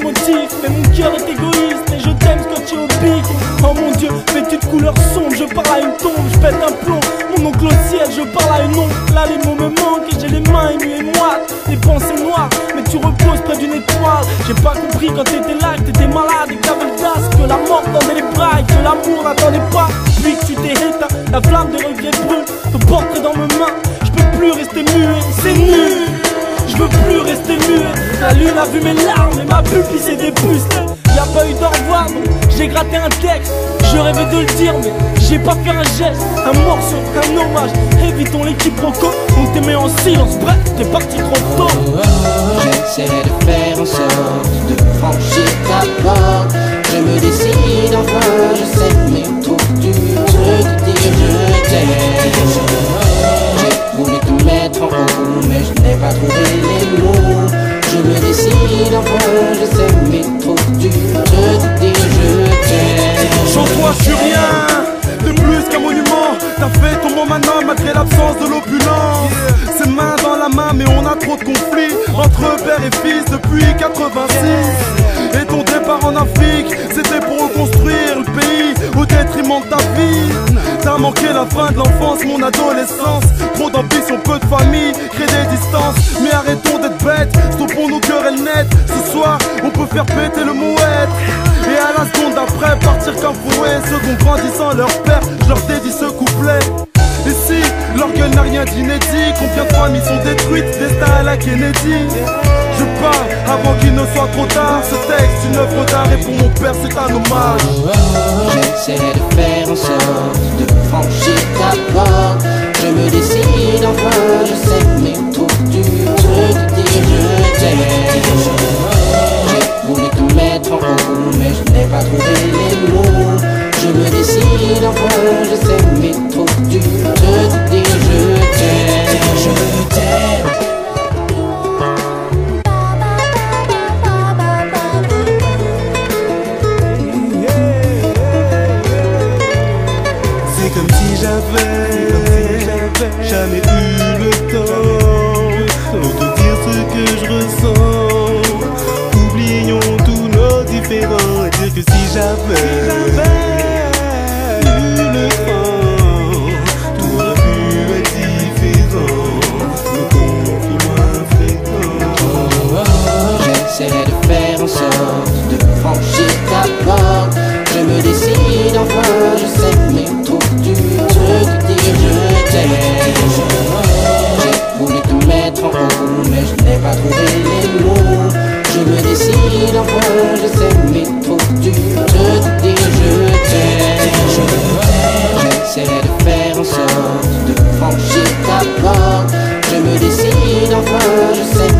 motif, mais mon cœur est égoïste. Et je t'aime scotché au bic. Oh mon Dieu, vêtu de couleur sombre, je parle à une tombe, je pète un plomb. Mon oncle au ciel, je parle à une ombre. Là les mots me manquent et j'ai les mains émues et moites. Les pensées noires, mais tu reposes près d'une étoile. J'ai pas compris quand t'étais là, que t'étais malade et que t'avais le das, que la mort tendait les bras et que l'amour n'attendait pas. Puis que tu t'es éteint, la flamme des regrets brûle. Ton portrait dans mes mains, je peux plus rester muet, c'est nul. Je veux plus rester muet. La lune a vu mes larmes et ma pupille s'est dépucelée. Y'a pas eu d'au revoir, donc j'ai gratté un texte. Je rêvais de le dire mais j'ai pas fait un geste. Un morceau, un hommage, évitons les quiproquos. On t'aimait en silence, bref, t'es parti trop tôt. J'essaie de faire en sorte de franchir ta porte. Je me décide enfin, je sais mais trop dur de te dire je t'aime. J'ai voulu te mettre en haut mais je n'ai pas trouvé les mots. Je me décide enfin, je sais mais trop dur de te dire je t'aime. Sans toi je suis rien de plus qu'un monument. T'as fait ton bon maintenant malgré l'absence de l'opulence. C'est main dans la main mais on a trop de conflits entre père et fils depuis 86. Et ton départ en Afrique, c'était pour reconstruire le pays au détriment de ta vie. T'as manqué la fin de l'enfance, mon adolescence. Trop d'ambition, peu de famille, crée des distances. Mais arrêtons d'être bêtes, stoppons nos querelles nettes. Ce soir, on peut faire péter le mot être. Et à la seconde d'après, partir comme fouet. Ceux qui ont grandi sans leur père, je leur dédie ce couplet. Et si l'orgueil n'a rien d'inédit, combien de familles sont détruites, destin à la Kennedy. Je parle avant qu'il ne soit trop tard. Ce texte, une œuvre d'art et pour mon père c'est un hommage. J'essaie de faire en sorte de franchir ta porte. Je me décide enfin, je sais mais trop dur de te dire je t'aime. J'ai voulu te mettre en haut mais je n'ai pas trouvé les mots. Je me décide enfin, je sais mais trop dur de te dire je t'aime. Je t'aime. C'est comme si j'avais jamais eu le temps pour te dire ce que je ressens. Oublions tous nos différends et dire que si j'avais eu le temps, tout aurait pu être différent. Le conflit moins fréquent. J'essaie de faire en sorte de franchir ta porte. Je me décide enfin, je sais mais trop dur de te dire je t'aime. J'ai voulu te mettre en haut mais je n'ai pas trouvé les mots. Je me décide enfin, je sais mais trop dur de te dire je t'aime. J'essaie de faire en sorte de franchir ta porte. Je me décide enfin, je sais